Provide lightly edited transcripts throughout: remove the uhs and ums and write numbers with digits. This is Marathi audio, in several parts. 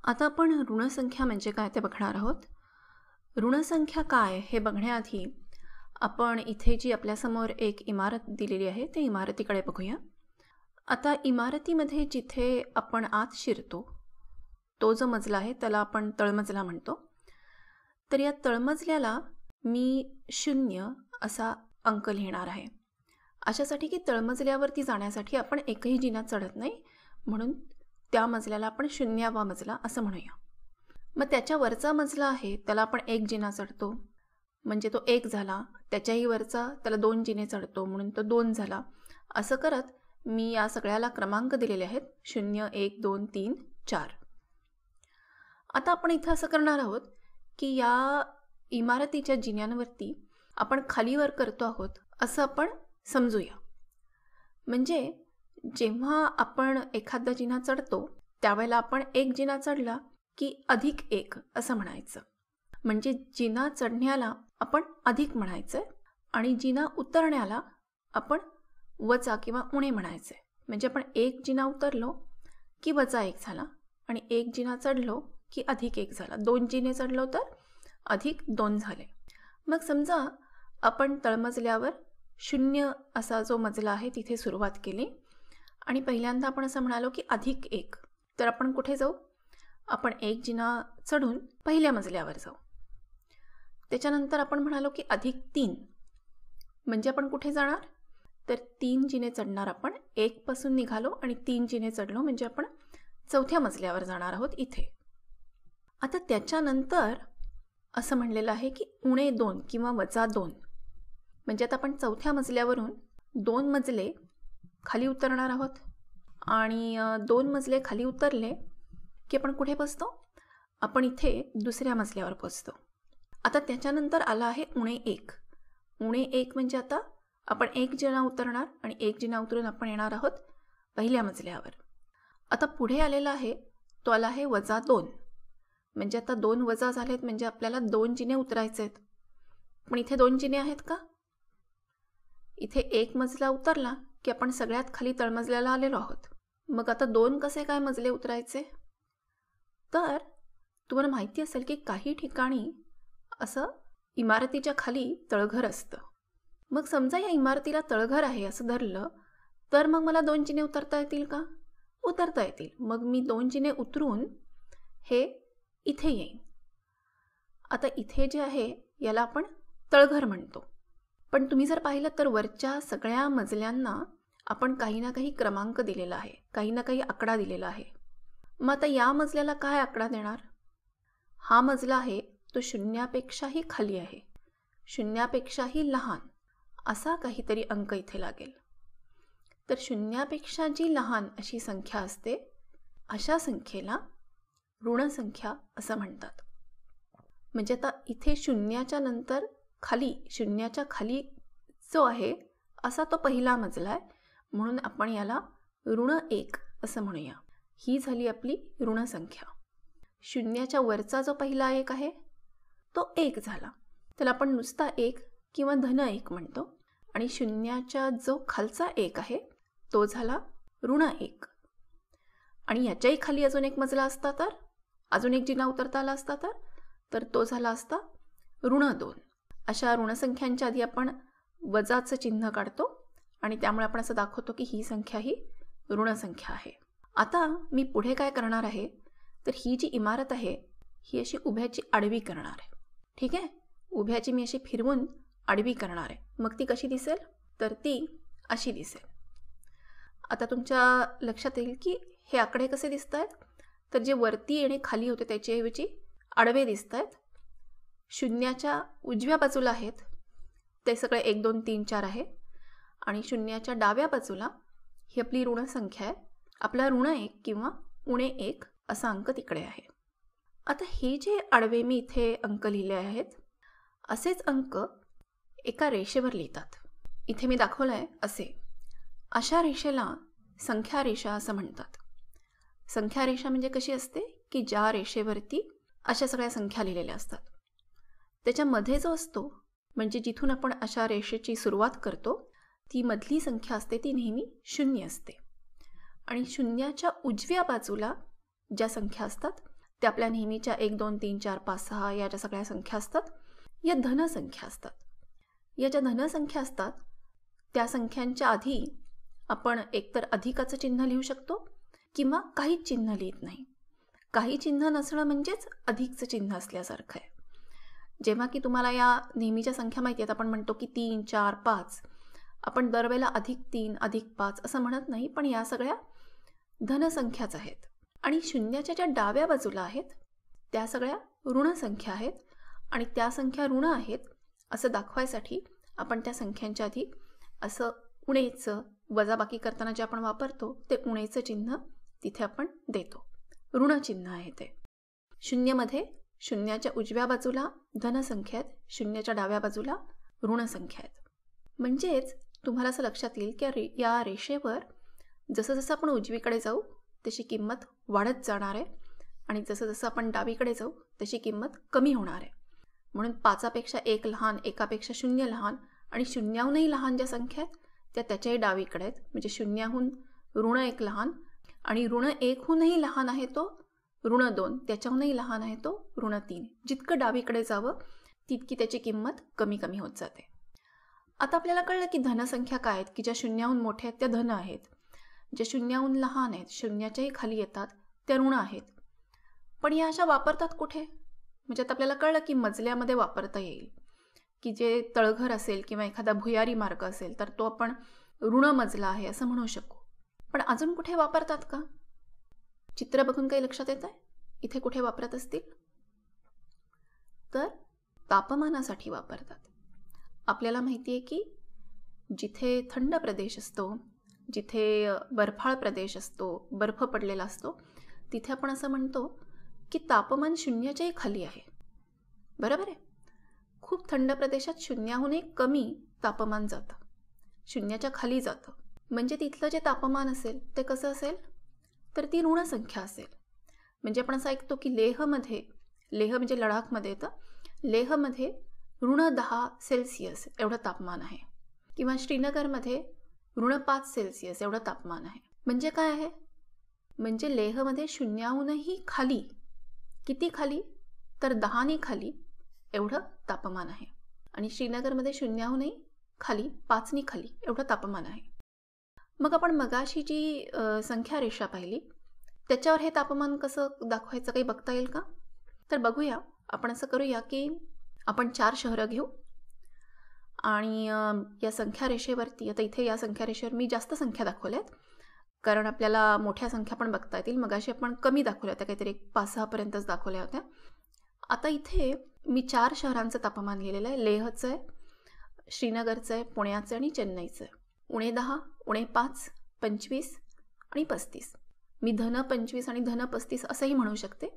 आता आपण ऋणसंख्या म्हणजे काय ते बघणार आहोत. ऋणसंख्या काय हे बघण्याआधी आपण इथे जी आपल्यासमोर एक इमारत दिलेली आहे त्या इमारतीकडे बघूया. आता इमारतीमध्ये जिथे आपण आत शिरतो तो जो मजला आहे त्याला आपण तळमजला म्हणतो. तर या तळमजल्याला मी 0 असा अंक लिहिणार आहे. अशासाठी की तळमजल्यावरती जाण्यासाठी आपण एकही जिना चढत नाही, म्हणून त्या मजल्याला आपण 0वा मजला असं म्हणूया. मग त्याच्या वरचा मजला आहे त्याला आपण 1 जिना चढतो म्हणजे तो 1 झाला. त्याच्याही वरचा त्याला 2 जिने चढतो म्हणून तो 2 झाला. असं करत मी या सगळ्याला क्रमांक दिलेले आहेत 0, 1, 2, 3, 4. आता आपण इथं असं करणार आहोत की या इमारतीच्या जिन्यांवरती आपण खालीवर करतो आहोत असं आपण समजूया. म्हणजे जेव्हा आपण एखादा जिना चढतो त्यावेळेला आपण 1 जिना चढला की +1 असं म्हणायचं. म्हणजे जिना चढण्याला आपण अधिक म्हणायचं आणि जिना उतरण्याला आपण वजा किंवा उणे म्हणायचं. म्हणजे आपण 1 जिना उतरलो की +1 झाला आणि 1 जिना चढलो की +1 झाला. 2 जिने चढलो तर +2 झाले. मग समजा आपण तळमजल्यावर 0 असा जो मजला आहे तिथे सुरुवात केली आणि पहिल्यांदा आपण असं म्हणालो की +1. तर आपण कुठे जाऊ? आपण 1 जिना चढून पहिल्या मजल्यावर जाऊ. त्याच्यानंतर आपण म्हणालो की +3 म्हणजे आपण कुठे जाणार? तर 3 जिने चढणार. आपण 1 पासून निघालो आणि 3 जिने चढलो म्हणजे आपण 4थ्या मजल्यावर जाणार आहोत इथे. आता त्याच्यानंतर असं म्हणलेलं आहे की -2 किंवा -2 म्हणजे आता आपण 4थ्या मजल्यावरून 2 मजले खाली उतरणार आहोत आणि 2 मजले खाली उतरले की आपण कुठे पोचतो? आपण इथे दुसऱ्या मजल्यावर पोचतो. आता त्याच्यानंतर आला आहे -1. -1 म्हणजे आता आपण 1 जिना उतरणार आणि 1 जिना उतरून आपण येणार आहोत पहिल्या मजल्यावर. आता पुढे आलेला आहे तो आला आहे -2 म्हणजे आता 2 वजा झालेत म्हणजे आपल्याला 2 जिने उतरायचे आहेत. पण इथे 2 जिने आहेत का? इथे 1 मजला उतरला की आपण सगळ्यात खाली तळमजल्याला आलेलो आहोत. मग आता 2 कसे काय मजले उतरायचे? तर तुम्हाला माहिती असेल की काही ठिकाणी असं इमारतीच्या खाली तळघर असतं. मग समजा या इमारतीला तळघर आहे असं धरलं तर मग मला 2 जिने उतरता येतील का? उतरता येतील. मग मी 2 जिने उतरून हे इथे येईन. आता इथे जे आहे याला आपण तळघर म्हणतो. पण तुम्ही जर पाहिलं तर वरच्या सगळ्या मजल्यांना आपण काही ना काही क्रमांक दिलेला आहे, काही ना काही आकडा दिलेला आहे. मग आता या मजल्याला काय आकडा देणार? हा मजला आहे तो 0पेक्षाही खाली आहे, 0पेक्षाही लहान असा काहीतरी अंक इथे लागेल. तर 0पेक्षा जी लहान अशी संख्या असते अशा संख्येला ऋणसंख्या असं म्हणतात. म्हणजे आता इथे 0च्या नंतर खाली 0च्या खाली जो आहे असा तो पहिला मजला आहे म्हणून आपण याला ऋण1 असं म्हणूया. ही झाली आपली ऋणसंख्या. 0च्या वरचा जो पहिला 1 आहे तो 1 झाला. त्याला आपण नुसता 1 किंवा -1 म्हणतो आणि 0च्या जो खालचा 1 आहे तो झाला ऋण1 आणि याच्याही खाली अजून एक मजला असता तर अजून एक जिना उतरता आला असता तर तो झाला असता ऋण2. अशा ऋणसंख्यांच्या आधी आपण वजाचं चिन्ह काढतो आणि त्यामुळे आपण असं दाखवतो की ही संख्या ही ऋणसंख्या आहे. आता मी पुढे काय करणार आहे तर ही जी इमारत आहे ही अशी उभ्याची आडवी करणार आहे. ठीक आहे, उभ्याची मी अशी फिरवून आडवी करणार आहे. मग ती कशी दिसेल? तर ती अशी दिसेल. आता तुमच्या लक्षात येईल की हे आकडे कसे दिसत आहेत? तर जे वरती आणि खाली होते त्याच्याऐवजी आडवे दिसत आहेत. 0च्या उजव्या बाजूला आहेत ते सगळे 1, 2, 3, 4 आहे आणि 0च्या डाव्या बाजूला ही आपली ऋणसंख्या आहे. आपला ऋण1 किंवा -1 असा अंक तिकडे आहे. आता हे जे आडवे मी इथे अंक लिहिले आहेत असेच अंक एका रेषेवर लिहितात. इथे मी दाखवलं आहे असे. अशा रेषेला संख्या रेषा असं म्हणतात. संख्या रेषा म्हणजे कशी असते की ज्या रेषेवरती अशा सगळ्या संख्या लिहिलेल्या असतात त्याच्यामध्ये जो असतो म्हणजे जिथून आपण अशा रेषेची सुरुवात करतो ती मधली संख्या असते ती नेहमी 0 असते आणि 0च्या उजव्या बाजूला ज्या संख्या असतात त्या आपल्या नेहमीच्या 1 2 3 4 5 6 या ज्या सगळ्या संख्या असतात या धनसंख्या असतात. या ज्या धनसंख्या असतात त्या संख्यांच्या आधी आपण एकतर अधिकाचं चिन्ह लिहू शकतो किंवा काहीच चिन्ह लिहित नाही. काही चिन्ह नसणं म्हणजेच अधिकचं चिन्ह असल्यासारखं आहे. जेव्हा की तुम्हाला या नेहमीच्या संख्या माहिती आहेत, आपण म्हणतो की 3 4 5, आपण दरवेळेला +3 +5 असं म्हणत नाही, पण या सगळ्या धनसंख्याच आहेत. आणि शून्याच्या ज्या डाव्या बाजूला आहेत त्या सगळ्या ऋणसंख्या आहेत आणि त्या संख्या ऋण आहेत असं दाखवायसाठी आपण त्या संख्यांच्या आधी असं उणेचं, वजाबाकी करताना जे आपण वापरतो ते उणेचं चिन्ह तिथे आपण देतो. ऋणचिन्ह आहे ते. शून्यमध्ये शून्याच्या उजव्या बाजूला धनसंख्या आहेत, शून्याच्या डाव्या बाजूला ऋणसंख्या आहेत. म्हणजेच तुम्हाला असं लक्षात येईल की या रेषेवर जसं जसं आपण उजवीकडे जाऊ तशी किंमत वाढत जाणार आहे आणि जसं जसं आपण डावीकडे जाऊ तशी किंमत कमी होणार आहे. म्हणून 5पेक्षा 1 लहान, 1पेक्षा 0 लहान आणि शून्याहूनही लहान ज्या संख्या आहेत त्या त्याच्याही डावीकडे आहेत. म्हणजे शून्याहून ऋण 1 लहान आणि ऋण 1हूनही लहान आहे तो ऋण 2, त्याच्याहूनही लहान आहे तो ऋण 3. जितकं डावीकडे जावं तितकी त्याची किंमत कमी कमी होत जाते. आता आपल्याला कळलं की धनसंख्या काय आहेत, की ज्या शून्याहून मोठ्या आहेत त्या धन आहेत, ज्या शून्याहून लहान आहेत, शून्याच्याही खाली येतात, त्या ऋण आहेत. पण या अशा वापरतात कुठे? म्हणजे आता आपल्याला कळलं की मजल्यामध्ये वापरता येईल, की जे तळघर असेल किंवा एखादा भुयारी मार्ग असेल तर तो आपण ऋण मजला आहे असं म्हणू शकू. पण अजून कुठे वापरतात का? चित्र बघून काही लक्षात येत आहे इथे कुठे वापरत असतील? तर तापमानासाठी वापरतात. आपल्याला माहिती आहे की जिथे थंड प्रदेश असतो, जिथे बर्फाळ प्रदेश असतो, बर्फ पडलेला असतो, तिथे आपण असं म्हणतो की तापमान शून्याच्याही खाली आहे. बरोबर आहे? खूप थंड प्रदेशात शून्याहूनही कमी तापमान जातं, शून्याच्या खाली जातं. म्हणजे तिथलं जे तापमान असेल ते कसं असेल? तर ती ऋणसंख्या असेल. म्हणजे आपण असं ऐकतो की लेह म्हणजे लडाखमध्ये येतं, लेहमध्ये -10 सेल्सिअस एवढं तापमान आहे किंवा श्रीनगरमध्ये -5 सेल्सिअस एवढं तापमान आहे. म्हणजे काय आहे? म्हणजे लेहमध्ये शून्याहूनही खाली, किती खाली? तर 10 खाली एवढं तापमान आहे आणि श्रीनगरमध्ये शून्याहूनही खाली 5 खाली एवढं तापमान आहे. मग आपण मगाशी जी संख्या रेषा पाहिली त्याच्यावर हे तापमान कसं दाखवायचं काही बघता येईल का? तर बघूया. आपण असं करूया की आपण 4 शहरं घेऊ आणि या संख्या रेषेवरती, आता इथे या संख्या रेषेवर मी जास्त संख्या दाखवल्यात कारण आपल्याला मोठ्या संख्या पण बघता येतील. मगाशी आपण कमी दाखवल्या होत्या, काहीतरी 5-6 पर्यंतच दाखवल्या होत्या. आता इथे मी 4 शहरांचं तापमान लिहिलेलं आहे. लेहचं आहे, श्रीनगरचं आहे, पुण्याचं आणि चेन्नईचं आहे. -10, -5, 25 आणि 35. मी -25 आणि -35 असंही म्हणू शकते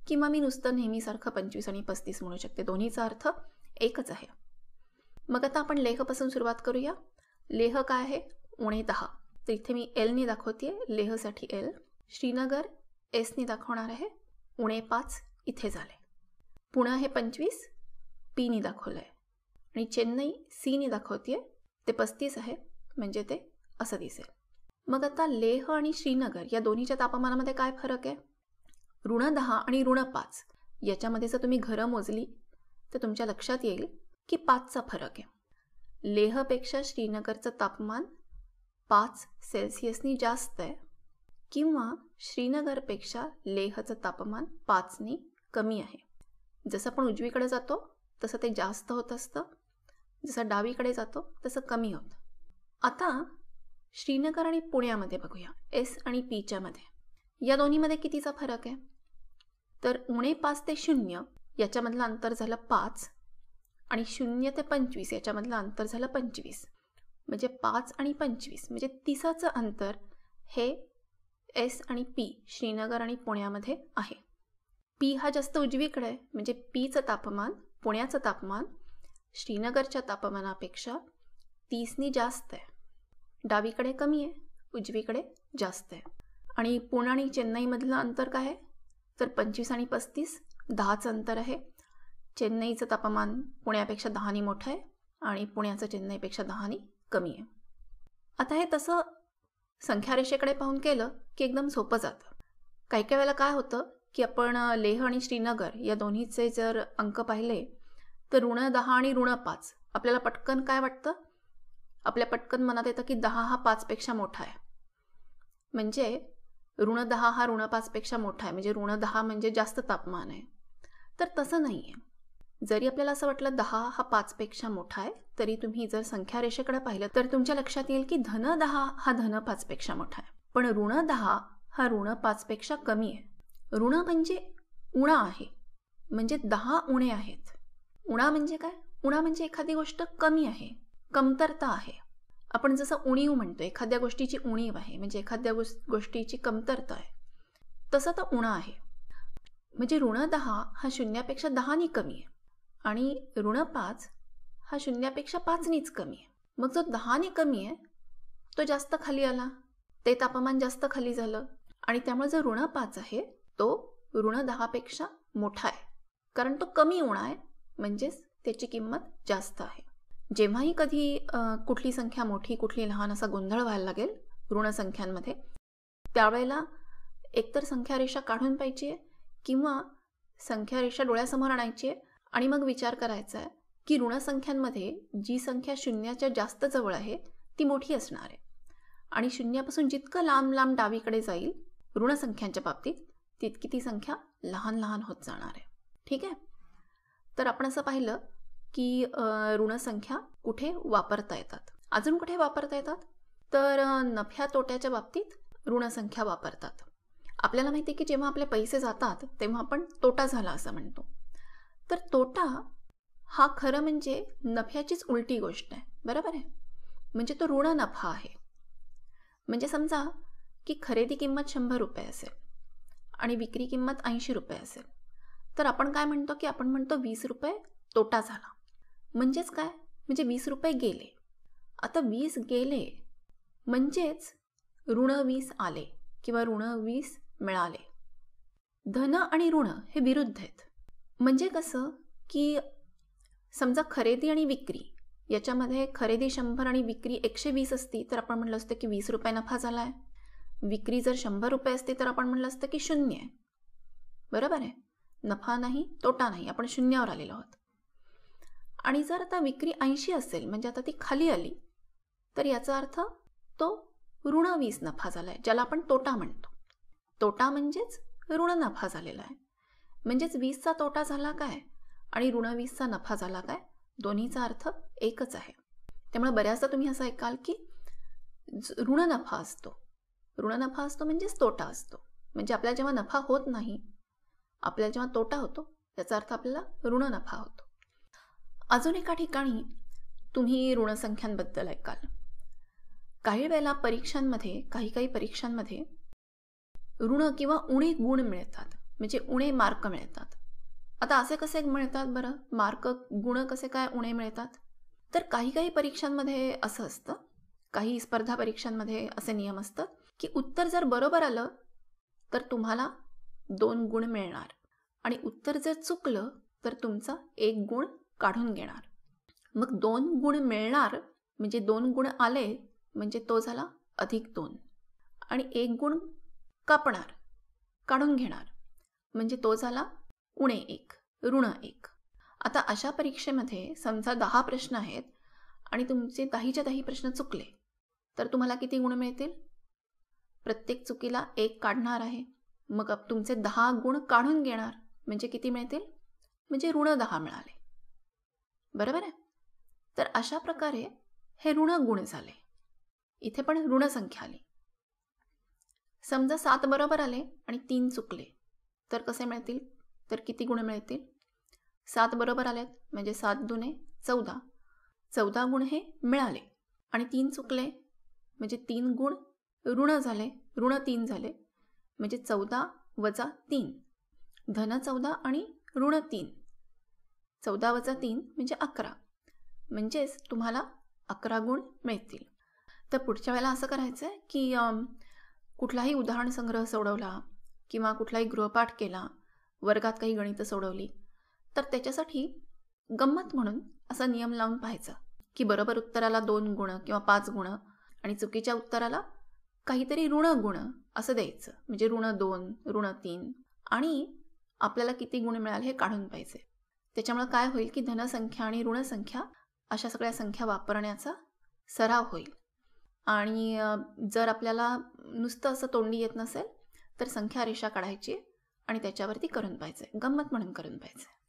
किंवा मी नुसतं नेहमीसारखं 25 आणि 35 म्हणू शकते. दोन्हीचा अर्थ एकच आहे. मग आता आपण लेहपासून सुरुवात करूया. लेह काय आहे? -10. तर इथे मी एलनी दाखवते आहे, लेहसाठी एल. श्रीनगर एसनी दाखवणार आहे, -5 इथे झाले. पुणे हे 25 पीनी दाखवलं आहे आणि चेन्नई सीनी दाखवते आहे, ते 35 आहे, म्हणजे ते असं दिसेल. मग आता लेह आणि श्रीनगर या दोन्हीच्या तापमानामध्ये काय फरक आहे? -10 आणि -5 याच्यामध्ये जर तुम्ही घरं मोजली तर तुमच्या लक्षात येईल की 5चा फरक आहे. लेहपेक्षा श्रीनगरचं तापमान 5 सेल्सिअसनी जास्त आहे किंवा श्रीनगरपेक्षा लेहचं तापमान 5नी कमी आहे. जसं आपण उजवीकडे जातो तसं ते जास्त होत असतं, जसं डावीकडे जातो तसं कमी होतं. आता श्रीनगर आणि पुण्यामध्ये बघूया, एस आणि पीच्या मध्ये. या दोन्हीमध्ये कितीचा फरक आहे? तर -5 ते 0 याच्यामधलं अंतर झालं 5 आणि 0 ते 25 याच्यामधलं अंतर झालं 25. म्हणजे 5 आणि 25 म्हणजे 30चं अंतर हे एस आणि पी श्रीनगर आणि पुण्यामध्ये आहे. पी हा जास्त उजवीकडे आहे, म्हणजे पीचं तापमान, पुण्याचं तापमान श्रीनगरच्या तापमानापेक्षा 30नी जास्त आहे. डावीकडे कमी आहे, उजवीकडे जास्त आहे. आणि पुणे आणि चेन्नईमधलं अंतर काय आहे? तर 25 आणि 35 10चं अंतर आहे. चेन्नईचं तापमान पुण्यापेक्षा 10नी मोठं आहे आणि पुण्याचं चेन्नईपेक्षा 10नी कमी आहे. आता हे तसं संख्यारेषेकडे पाहून केलं की एकदम सोपं जातं. काही काही वेळेला काय होतं की आपण लेह आणि श्रीनगर या दोन्हीचे जर अंक पाहिले तर -10 आणि -5 आपल्याला पटकन काय वाटतं? आपल्या पटकन मनात येतं की 10 हा 5पेक्षा मोठा आहे. म्हणजे -10 हा -5पेक्षा मोठा आहे, म्हणजे -10 म्हणजे जास्त तापमान आहे. तर तसं नाही आहे. जरी आपल्याला असं वाटलं 10 हा 5पेक्षा मोठा आहे, तरी तुम्ही जर संख्या रेषेकडे पाहिलं तर तुमच्या लक्षात येईल की -10 हा -5पेक्षा मोठा आहे. पण -10 हा -5पेक्षा कमी आहे. ऋण म्हणजे उणा आहे, म्हणजे 10 उणे आहेत. उणा म्हणजे काय? उणा म्हणजे एखादी गोष्ट कमी आहे, कमतरता आहे. आपण जसं उणीव म्हणतो, एखाद्या गोष्टीची उणीव आहे, म्हणजे एखाद्या गोष्टीची कमतरता आहे, तसं तर उणा आहे. म्हणजे -10 हा 0पेक्षा 10नी कमी आहे आणि -5 हा 0पेक्षा 5नीच कमी आहे. मग जो 10नी कमी आहे तो जास्त खाली आला, ते तापमान जास्त खाली झालं आणि त्यामुळे जो -5 आहे तो -10पेक्षा मोठा आहे, कारण तो कमी उणा आहे, म्हणजेच त्याची किंमत जास्त आहे. जेव्हाही कधी कुठली संख्या मोठी कुठली लहान असा गोंधळ व्हायला लागेल ऋण संख्यांमध्ये, त्यावेळेला एकतर संख्या रेषा काढून पाहिजे किंवा संख्या रेषा डोळ्यासमोर आणायची आहे आणि मग विचार करायचा आहे की ऋण संख्यांमध्ये जी संख्या 0च्या जास्त जवळ आहे ती मोठी असणार आहे आणि 0पासून जितकं लांब लांब डावीकडे जाईल ऋण संख्यांच्या बाबतीत तितकी ती संख्या लहान लहान होत जाणार आहे. ठीक आहे. तर आपण असं पाहिलं की ऋण संख्या कुठे वापरता येतात. अजून कुठे वापरता येतात? तर नफ्या तोट्याच्या बाबतीत ऋण संख्या वापरतात. आपल्याला माहिती आहे की जेव्हा आपले पैसे जातात तेव्हा आपण तोटा झाला असं म्हणतो. तर तोटा हा खरं म्हणजे नफ्याचीच उलटी गोष्ट आहे, बरोबर आहे? म्हणजे तो ऋण नफा आहे. म्हणजे समजा की खरेदी किंमत 100 रुपये असेल आणि विक्री किंमत 80 रुपये असेल, तर आपण काय म्हणतो की आपण म्हणतो 20 रुपये तोटा झाला. म्हणजेच काय? म्हणजे 20 रुपये गेले. आता 20 गेले म्हणजेच ऋण 20 आले किंवा ऋण 20 मिळाले. धन आणि ऋण हे विरुद्ध आहेत. म्हणजे कसं की समजा खरेदी आणि विक्री याच्यामध्ये खरेदी 100 आणि विक्री 120 असती तर आपण म्हटलं असतं की 20 रुपये नफा झाला आहे. विक्री जर 100 रुपये असते तर आपण म्हटलं असतं की 0 आहे. बरोबर आहे? नफा नाही, तोटा नाही, आपण 0वर आलेलो आहोत. आणि जर आता विक्री 80 असेल, म्हणजे आता ती खाली आली, तर याचा अर्थ तो ऋण 20 नफा झाला आहे, ज्याला आपण तोटा म्हणतो. तोटा म्हणजेच ऋण नफा झालेला आहे. म्हणजेच 20चा तोटा झाला काय आणि ऋण 20चा नफा झाला काय, दोन्हीचा अर्थ एकच आहे. त्यामुळे बऱ्याचदा तुम्ही असं ऐकाल की ऋण नफा असतो. ऋण नफा असतो म्हणजेच तोटा असतो. म्हणजे आपल्याला जेव्हा नफा होत नाही, आपल्याला जेव्हा तोटा होतो, याचा अर्थ आपल्याला ऋण नफा होतो. अजून एका ठिकाणी तुम्ही ऋणसंख्यांबद्दल ऐकाल. काही वेळेला परीक्षांमध्ये, काही परीक्षांमध्ये ऋण किंवा उणे गुण मिळतात, म्हणजे उणे मार्क मिळतात. आता असे कसे मिळतात बरं? मार्क गुण कसे काय उणे मिळतात? तर काही परीक्षांमध्ये असं असतं, काही स्पर्धा परीक्षांमध्ये असे नियम असतात की उत्तर जर बरोबर आलं तर तुम्हाला 2 गुण मिळणार आणि उत्तर जर चुकलं तर तुमचा 1 गुण काढून घेणार. मग 2 गुण मिळणार म्हणजे 2 गुण आले म्हणजे तो झाला +2 आणि 1 गुण कापणार, काढून घेणार, म्हणजे तो झाला -1, ऋण 1. आता अशा परीक्षेमध्ये समजा 10 प्रश्न आहेत आणि तुमचे 10च्या 10 प्रश्न चुकले तर तुम्हाला किती गुण मिळतील? प्रत्येक चुकीला 1 काढणार आहे. मग तुमचे 10 गुण काढून घेणार म्हणजे किती मिळतील? म्हणजे ऋण 10 मिळाले. बरोबर आहे? तर अशा प्रकारे हे ऋण गुण झाले. इथे पण ऋण संख्या आली. समजा 7 बरोबर आले आणि 3 चुकले तर कसे मिळतील? तर किती गुण मिळतील? 7 बरोबर आलेत म्हणजे 7 दुणे 14. 14 गुण हे मिळाले आणि 3 चुकले म्हणजे 3 गुण ऋण झाले, ऋण 3 झाले, म्हणजे 14 वजा 3, धन 14 आणि ऋण 3. 14 वजा 3 म्हणजे 11, म्हणजेच तुम्हाला 11 गुण मिळतील. तर पुढच्या वेळेला असं करायचं आहे की कुठलाही उदाहरण संग्रह सोडवला किंवा कुठलाही गृहपाठ केला, वर्गात काही गणितं सोडवली, तर त्याच्यासाठी गंमत म्हणून असा नियम लावून पाहायचा की बरोबर उत्तराला 2 गुण किंवा 5 गुण आणि चुकीच्या उत्तराला काहीतरी ऋण गुण असं द्यायचं. म्हणजे ऋण 2, ऋण 3 आणि आपल्याला किती गुण मिळाले हे काढून पाहिजे. त्याच्यामुळे काय होईल की धनसंख्या आणि ऋणसंख्या अशा सगळ्या संख्या वापरण्याचा सराव होईल. आणि जर आपल्याला नुसतं असं तोंडी येत नसेल तर संख्या रेषा काढायची आणि त्याच्यावरती करून पाहिजे, गंमत म्हणून करून पाहिजे.